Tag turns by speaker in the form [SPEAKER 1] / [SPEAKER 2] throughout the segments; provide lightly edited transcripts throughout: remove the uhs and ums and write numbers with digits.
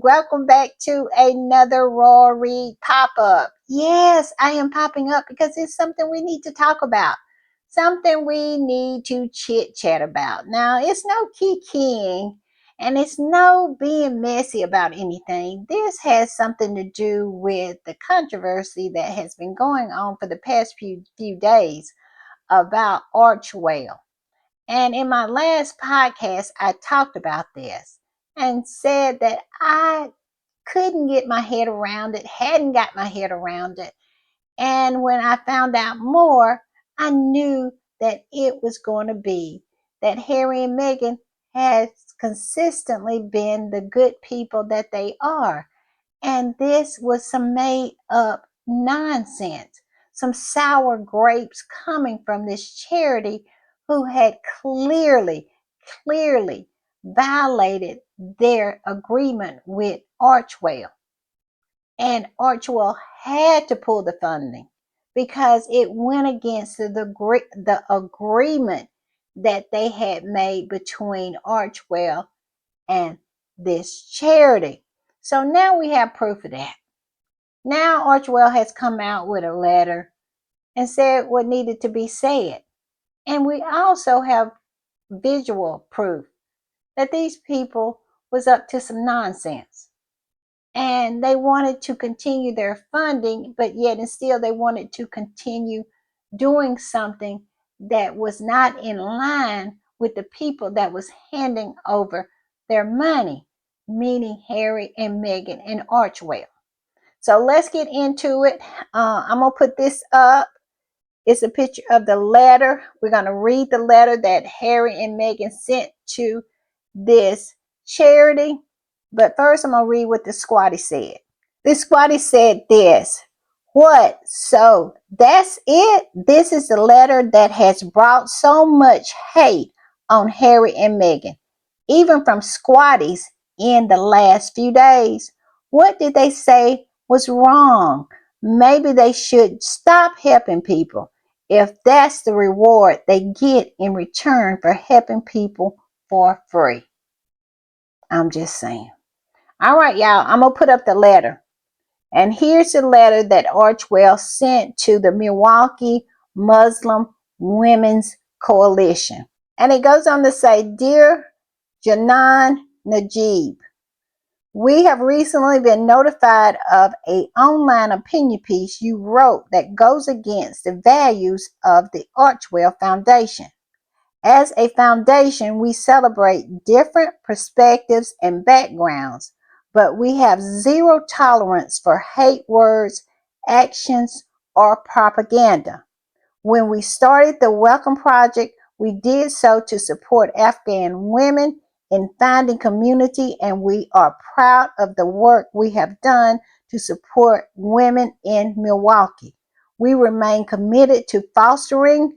[SPEAKER 1] Welcome back to another Raw Read pop-up. Yes, I am popping up because it's something we need to talk about. Something we need to chit-chat about. Now, it's no kikiing and it's no being messy about anything. This has something to do with the controversy that has been going on for the past few days about Arch Whale. And in my last podcast, I talked about this and said that I couldn't get my head around it, hadn't got my head around it. And when I found out more, I knew that it was going to be that Harry and Meghan has consistently been the good people that they are. And this was some made up nonsense, some sour grapes coming from this charity who had clearly violated their agreement with Archwell. And Archwell had to pull the funding because it went against the agreement that they had made between Archwell and this charity. So now we have proof of that. Now Archwell has come out with a letter and said what needed to be said. And we also have visual proof that these people was up to some nonsense. And they wanted to continue their funding, but yet and still they wanted to continue doing something that was not in line with the people that was handing over their money, meaning Harry and Meghan and Archwell. So let's get into it. I'm going to put this up. It's a picture of the letter. We're going to read the letter that Harry and Meghan sent to this charity. But first, I'm going to read what the squatty said. The squatty said this. What? So that's it? This is the letter that has brought so much hate on Harry and Meghan, even from squatties in the last few days. What did they say was wrong? Maybe they should stop helping people if that's the reward they get in return for helping people for free. I'm just saying. All right, y'all, I'm going to put up the letter. And here's the letter that Archwell sent to the Milwaukee Muslim Women's Coalition. And it goes on to say, Dear Janan Najib, we have recently been notified of an online opinion piece you wrote that goes against the values of the Archwell Foundation. As a foundation, we celebrate different perspectives and backgrounds, but we have zero tolerance for hate words, actions, or propaganda. When we started the Welcome Project, we did so to support Afghan women in finding community, and we are proud of the work we have done to support women in Milwaukee. We remain committed to fostering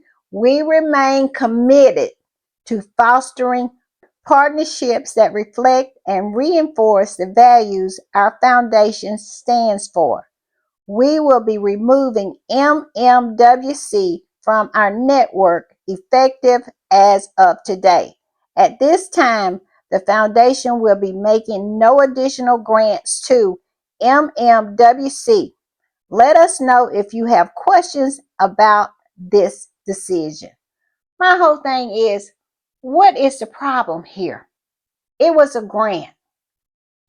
[SPEAKER 1] partnerships that reflect and reinforce the values our foundation stands for. We will be removing MMWC from our network effective as of today. At this time, the foundation will be making no additional grants to MMWC. Let us know if you have questions about this decision. My whole thing is, what is the problem here? It was a grant.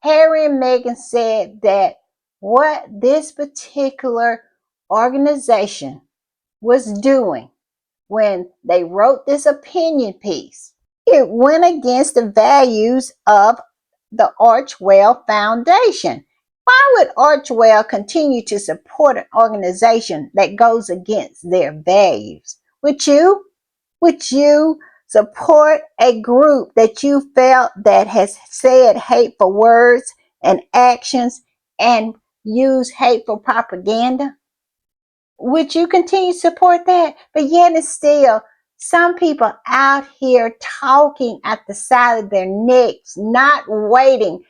[SPEAKER 1] Harry and Meghan said that what this particular organization was doing when they wrote this opinion piece, it went against the values of the Archwell Foundation. Why would Archwell continue to support an organization that goes against their values? Would you support a group that you felt that has said hateful words and actions and use hateful propaganda? Would you continue to support that? But yet and still, some people out here talking at the side of their necks, not waiting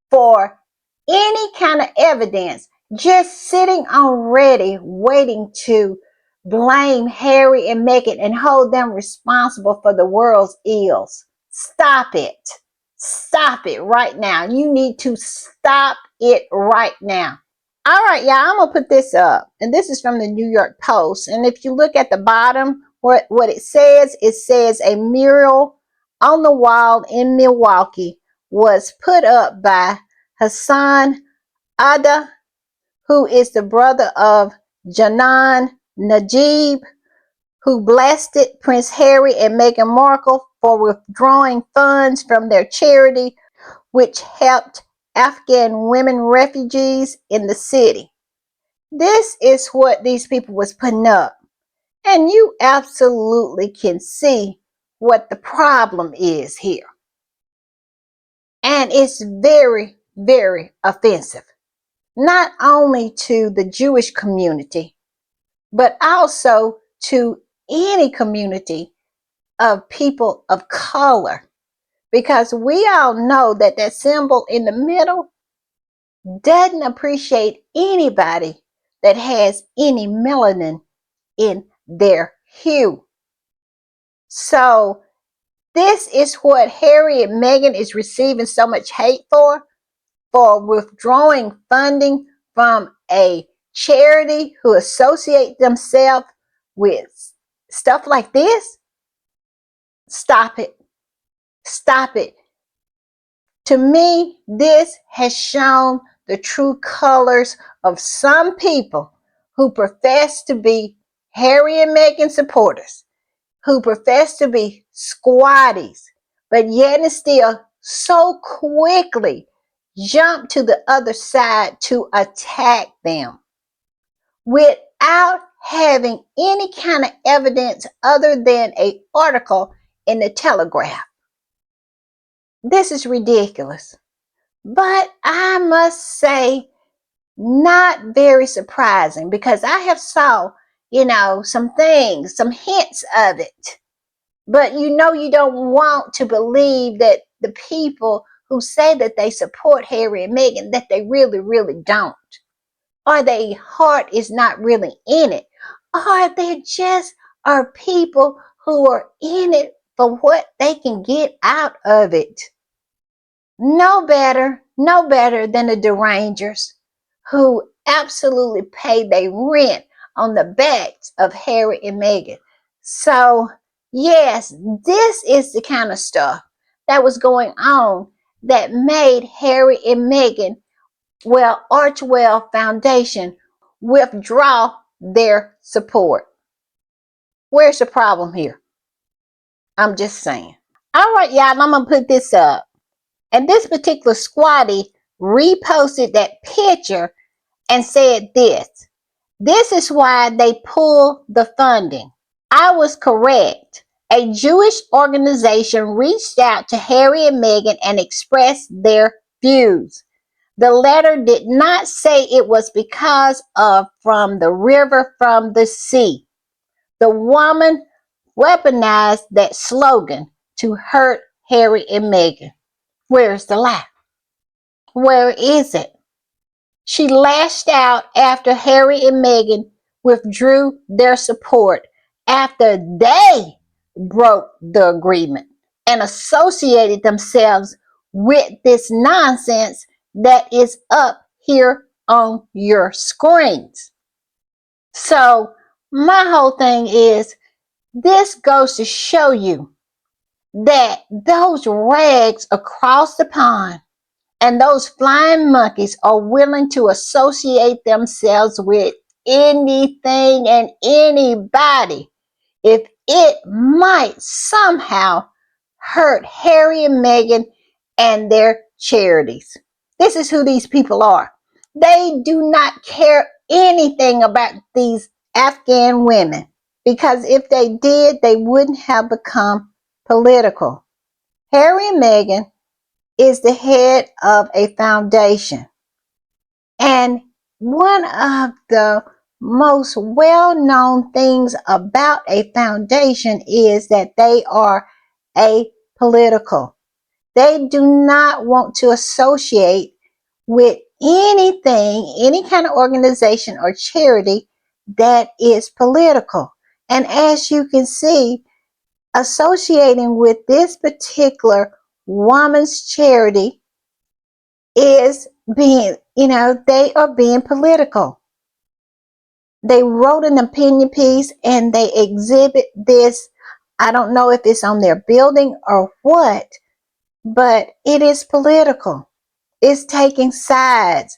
[SPEAKER 1] for any kind of evidence, just sitting on ready, waiting to blame Harry and Meghan and hold them responsible for the world's ills. Stop it. Stop it right now. You need to stop it right now. All right, y'all, I'm going to put this up. And this is from the New York Post. And if you look at the bottom, what it says a mural on the wall in Milwaukee was put up by Hassan Ada, who is the brother of Janan Najib, who blasted Prince Harry and Meghan Markle for withdrawing funds from their charity, which helped Afghan women refugees in the city. This is what these people was putting up. And you absolutely can see what the problem is here. And it's very, very offensive. Not only to the Jewish community, but also to any community of people of color. Because we all know that that symbol in the middle doesn't appreciate anybody that has any melanin in their hue. So this is what Harry and Meghan is receiving so much hate for withdrawing funding from a charity who associate themselves with stuff like this. Stop it. Stop it. To me, this has shown the true colors of some people who profess to be Harry and Meghan supporters, who profess to be squatties, but yet and still so quickly jump to the other side to attack them without having any kind of evidence other than an article in the Telegraph. This is ridiculous. But I must say, not very surprising, because I have saw, some things, some hints of it. But you don't want to believe that the people who say that they support Harry and Meghan, that they really, really don't. Or their heart is not really in it. Or they just are people who are in it for what they can get out of it. No better than the derangers who absolutely pay their rent on the backs of Harry and Meghan. So, yes, this is the kind of stuff that was going on that made Harry and Meghan, Archwell Foundation, withdraw their support. Where's the problem here? I'm just saying. All right, y'all, I'm going to put this up. And this particular squatty reposted that picture and said this. This is why they pull the funding. I was correct. A Jewish organization reached out to Harry and Meghan and expressed their views. The letter did not say it was because of from the river from the sea. The woman weaponized that slogan to hurt Harry and Meghan. Where's the lie? Where is it? She lashed out after Harry and Meghan withdrew their support after they broke the agreement and associated themselves with this nonsense that is up here on your screens. So my whole thing is, this goes to show you that those rags across the pond and those flying monkeys are willing to associate themselves with anything and anybody if it might somehow hurt Harry and Meghan and their charities. This is who these people are. They do not care anything about these Afghan women, because if they did, they wouldn't have become political. Harry and Meghan is the head of a foundation. And one of the most well-known things about a foundation is that they are apolitical. They do not want to associate with anything, any kind of organization or charity that is political. And as you can see, associating with this particular woman's charity is being, they are being political. They wrote an opinion piece and they exhibit this. I don't know if it's on their building or what, but it is political. It's taking sides.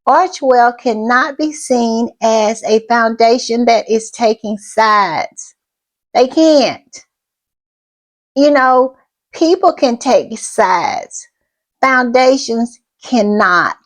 [SPEAKER 1] Archwell cannot be seen as a foundation that is taking sides. They can't. People can take sides. Foundations cannot.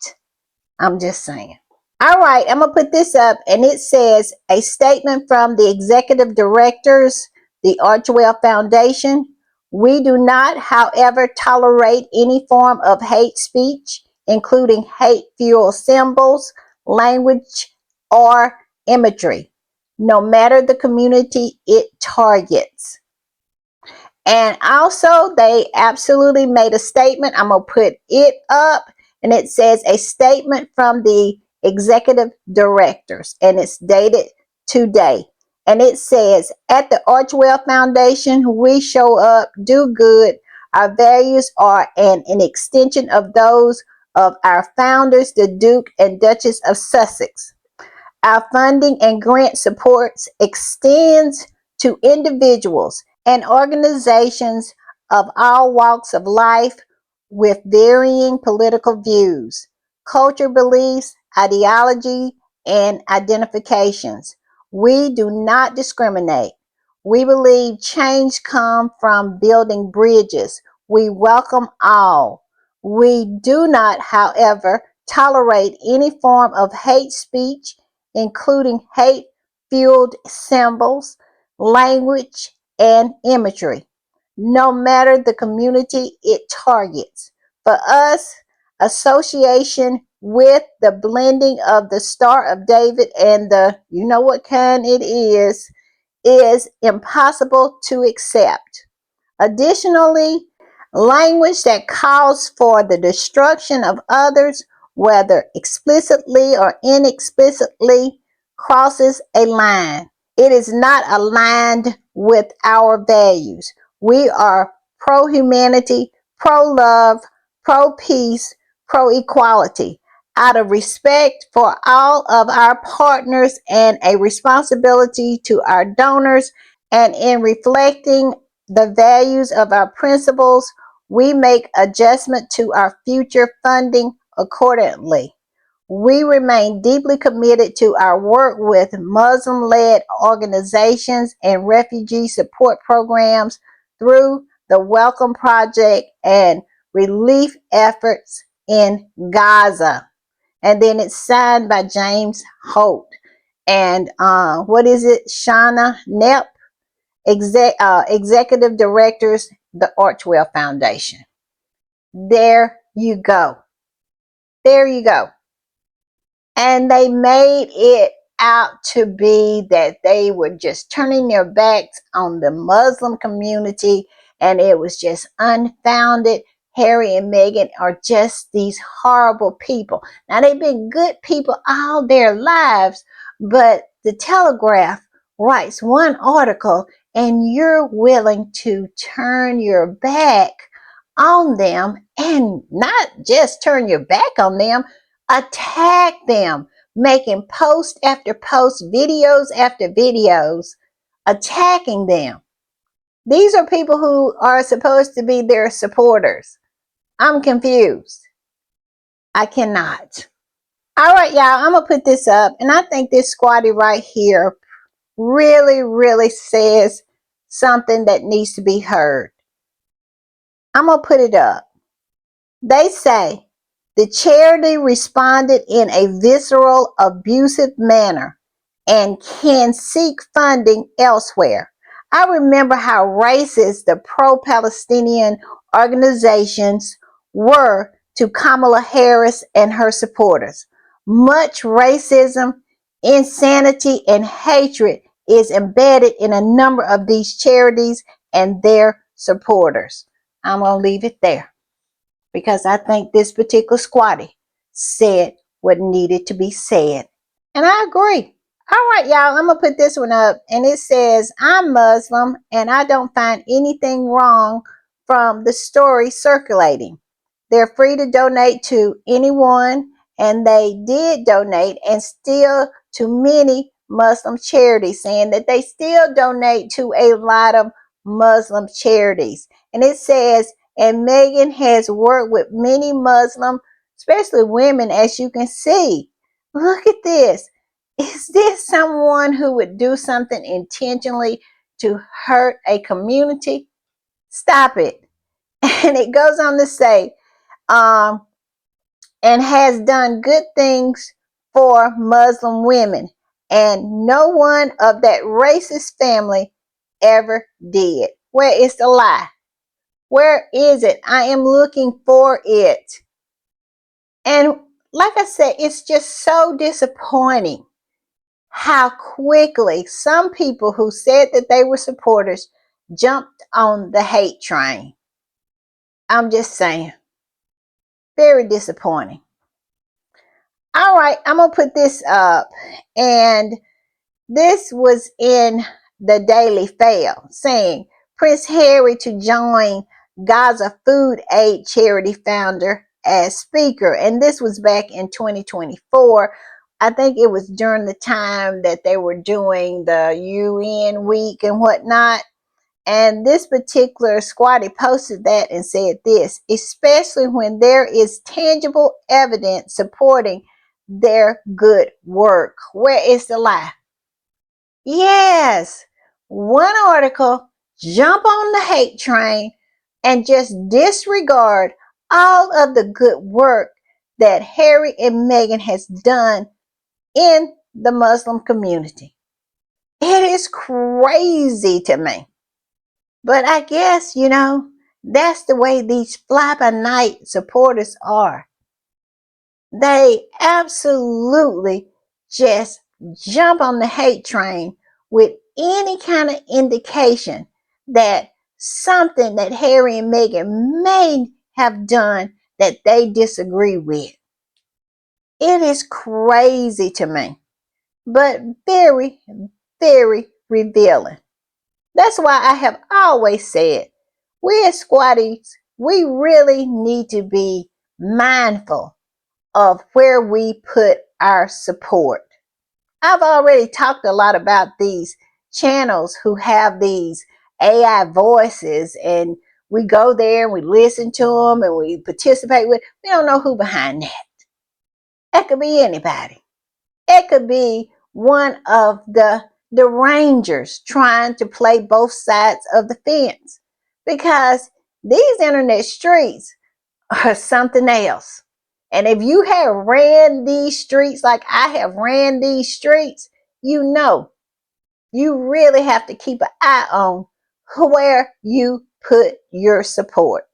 [SPEAKER 1] I'm just saying. All right, I'm going to put this up, and it says a statement from the executive directors, the Archwell Foundation. We do not, however, tolerate any form of hate speech, including hate-fueled symbols, language, or imagery, no matter the community it targets. And also, they absolutely made a statement. I'm going to put it up, and it says a statement from the executive directors, and it's dated today. And it says, at the Archwell Foundation, we show up, do good. Our values are an extension of those of our founders, the Duke and Duchess of Sussex. Our funding and grant supports extends to individuals and organizations of all walks of life with varying political views, culture beliefs, ideology, and identifications. We do not discriminate. We believe change comes from building bridges. We welcome all. We do not, however, tolerate any form of hate speech, including hate-fueled symbols, language, and imagery, no matter the community it targets. For us, association with the blending of the Star of David and the, you know what kind it is impossible to accept. Additionally, language that calls for the destruction of others, whether explicitly or inexplicitly, crosses a line. It is not aligned with our values. We are pro-humanity, pro-love, pro-peace, pro-equality, out of respect for all of our partners and a responsibility to our donors, and in reflecting the values of our principles, we make adjustment to our future funding accordingly. We remain deeply committed to our work with Muslim-led organizations and refugee support programs through the Welcome Project and relief efforts in Gaza. And then it's signed by James Holt. And what is it? Shauna Knepp, executive directors, the Archwell Foundation. There you go. There you go. And they made it out to be that they were just turning their backs on the Muslim community, and it was just unfounded. Harry and Meghan are just these horrible people. Now, they've been good people all their lives, but the Telegraph writes one article and you're willing to turn your back on them, and not just turn your back on them, attack them, making post after post, videos after videos, attacking them. These are people who are supposed to be their supporters. I'm confused. I cannot. All right, y'all, I'm going to put this up, and I think this squatty right here really, really says something that needs to be heard. I'm going to put it up. They say the charity responded in a visceral, abusive manner and can seek funding elsewhere. I remember how racist the pro-Palestinian organizations were to Kamala Harris and her supporters. Much racism, insanity, and hatred is embedded in a number of these charities and their supporters. I'm going to leave it there, because I think this particular squatty said what needed to be said. And I agree. All right, y'all, I'm going to put this one up. And it says, I'm Muslim and I don't find anything wrong from the story circulating. They're free to donate to anyone, and they did donate, and still to many Muslim charities, saying that they still donate to a lot of Muslim charities. And it says, and Meghan has worked with many Muslim, especially women, as you can see. Look at this. Is this someone who would do something intentionally to hurt a community? Stop it. And it goes on to say, um, and has done good things for Muslim women. And no one of that racist family ever did. Where is the lie? Where is it? I am looking for it. And like I said, it's just so disappointing how quickly some people who said that they were supporters jumped on the hate train. I'm just saying, very disappointing. All right, I'm going to put this up. And this was in the Daily Fail saying Prince Harry to join Gaza Food Aid Charity founder as speaker. And this was back in 2024. I think it was during the time that they were doing the UN week and whatnot. And this particular squatty posted that and said this, especially when there is tangible evidence supporting their good work. Where is the lie? Yes, one article, jump on the hate train and just disregard all of the good work that Harry and Meghan has done in the Muslim community. It is crazy to me. But I guess, that's the way these fly-by-night supporters are. They absolutely just jump on the hate train with any kind of indication that something that Harry and Meghan may have done that they disagree with. It is crazy to me, but very, very revealing. That's why I have always said, we as squatties, we really need to be mindful of where we put our support. I've already talked a lot about these channels who have these AI voices, and we go there and we listen to them and we participate with. We don't know who behind that. That could be anybody. It could be one of the rangers trying to play both sides of the fence, because these internet streets are something else. And if you have ran these streets like I have ran these streets, you really have to keep an eye on where you put your support.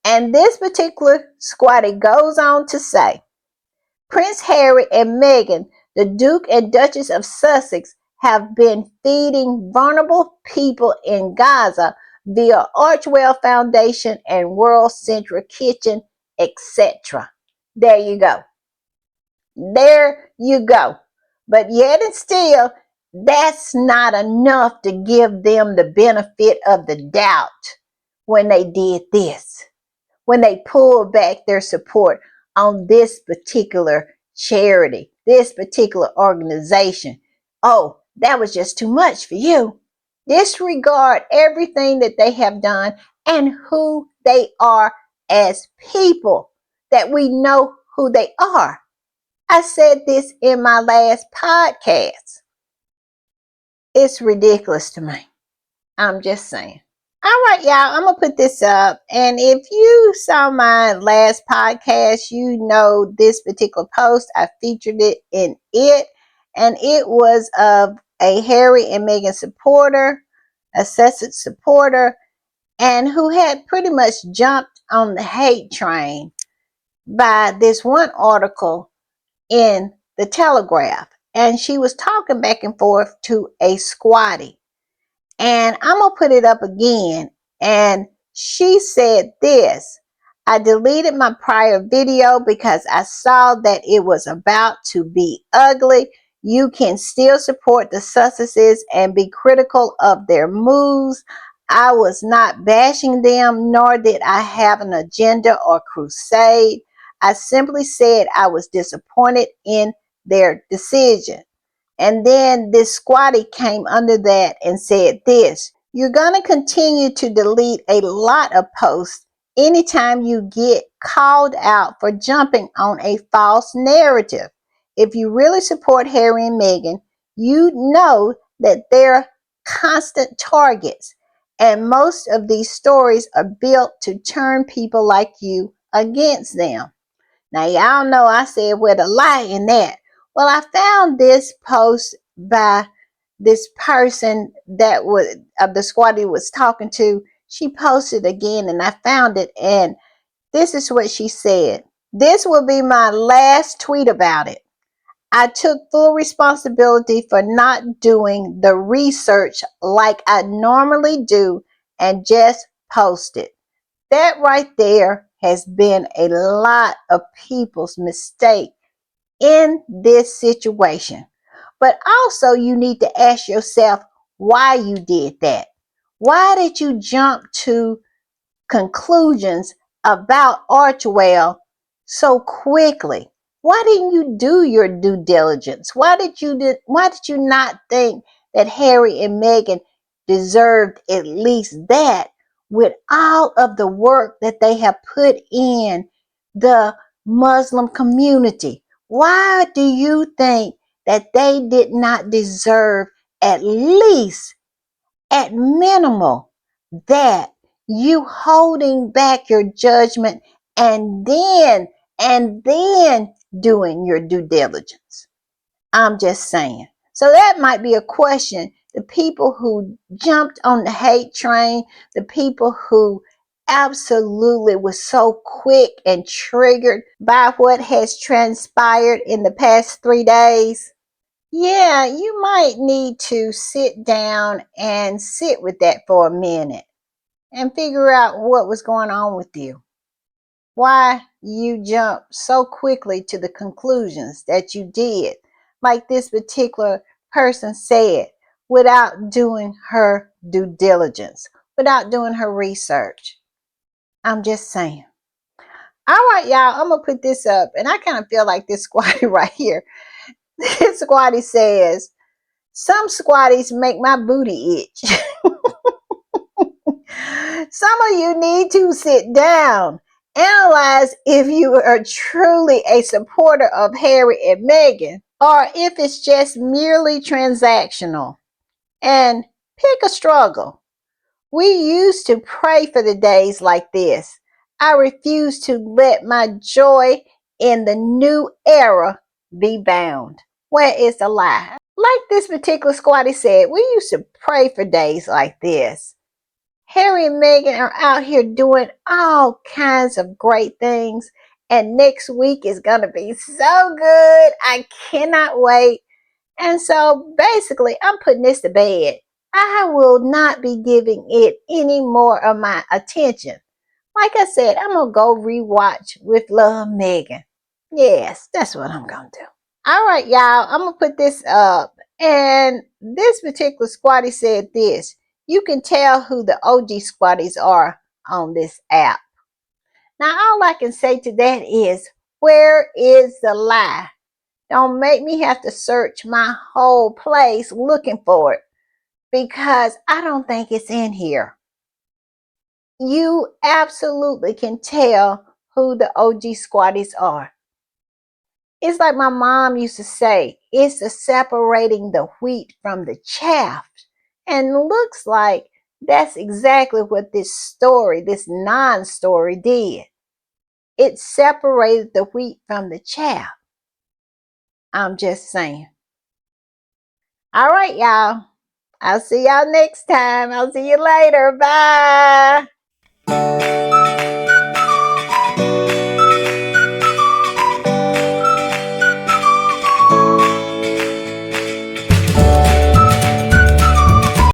[SPEAKER 1] And this particular squatty goes on to say, Prince Harry and Meghan, the Duke and Duchess of Sussex, have been feeding vulnerable people in Gaza via Archwell Foundation and World Central Kitchen, etc. There you go. There you go. But yet and still, that's not enough to give them the benefit of the doubt when they did this, when they pulled back their support on this particular charity, this particular organization. Oh, that was just too much for you. Disregard everything that they have done and who they are as people, that we know who they are. I said this in my last podcast. It's ridiculous to me. I'm just saying. All right, y'all, I'm going to put this up. And if you saw my last podcast, you know this particular post, I featured it in it. And it was of a Harry and Meghan supporter, a Sussex supporter, and who had pretty much jumped on the hate train by this one article in the Telegraph. And she was talking back and forth to a squatty. And I'm going to put it up again. And she said this, I deleted my prior video because I saw that it was about to be ugly. You can still support the Sussexes and be critical of their moves. I was not bashing them, nor did I have an agenda or crusade. I simply said I was disappointed in their decision. And then this squatty came under that and said this: you're going to continue to delete a lot of posts anytime you get called out for jumping on a false narrative. If you really support Harry and Meghan, you know that they're constant targets. And most of these stories are built to turn people like you against them. Now, y'all know I said, where the lie in that? Well, I found this post by this person that was of the squad he was talking to. She posted again, and I found it, and this is what she said. This will be my last tweet about it. I took full responsibility for not doing the research like I normally do and just posted. That right there has been a lot of people's mistake in this situation. But also, you need to ask yourself why you did that. Why did you jump to conclusions about Archwell so quickly? Why didn't you do your due diligence? Why did you not think that Harry and Meghan deserved at least that, with all of the work that they have put in the Muslim community? Why do you think that they did not deserve at least, at minimal, that you holding back your judgment and then doing your due diligence? I'm just saying. So that might be a question. The people who jumped on the hate train, the people who absolutely was so quick and triggered by what has transpired in the past 3 days, yeah, you might need to sit down and sit with that for a minute and figure out what was going on with you. Why you jumped so quickly to the conclusions that you did, like this particular person said, without doing her due diligence, without doing her research. I'm just saying. All right, y'all, I'm going to put this up, and I kind of feel like this squatty right here. This squatty says, some squatties make my booty itch. Some of you need to sit down. Analyze if you are truly a supporter of Harry and Meghan, or if it's just merely transactional. And pick a struggle. We used to pray for the days like this. I refuse to let my joy in the new era be bound. Where is the lie? Like this particular squatty said, we used to pray for days like this. Harry and Meghan are out here doing all kinds of great things. And next week is going to be so good. I cannot wait. And so basically, I'm putting this to bed. I will not be giving it any more of my attention. Like I said, I'm going to go rewatch With Love, Meghan. Yes, that's what I'm going to do. All right, y'all, I'm going to put this up. And this particular squatty said this: you can tell who the OG squatties are on this app. Now, all I can say to that is, where is the lie? Don't make me have to search my whole place looking for it, because I don't think it's in here. You absolutely can tell who the OG squatties are. It's like my mom used to say, it's the separating the wheat from the chaff. And looks like that's exactly what this story, this non-story, did. It separated the wheat from the chaff. I'm just saying. All right, y'all. I'll see y'all next time. I'll see you later. Bye.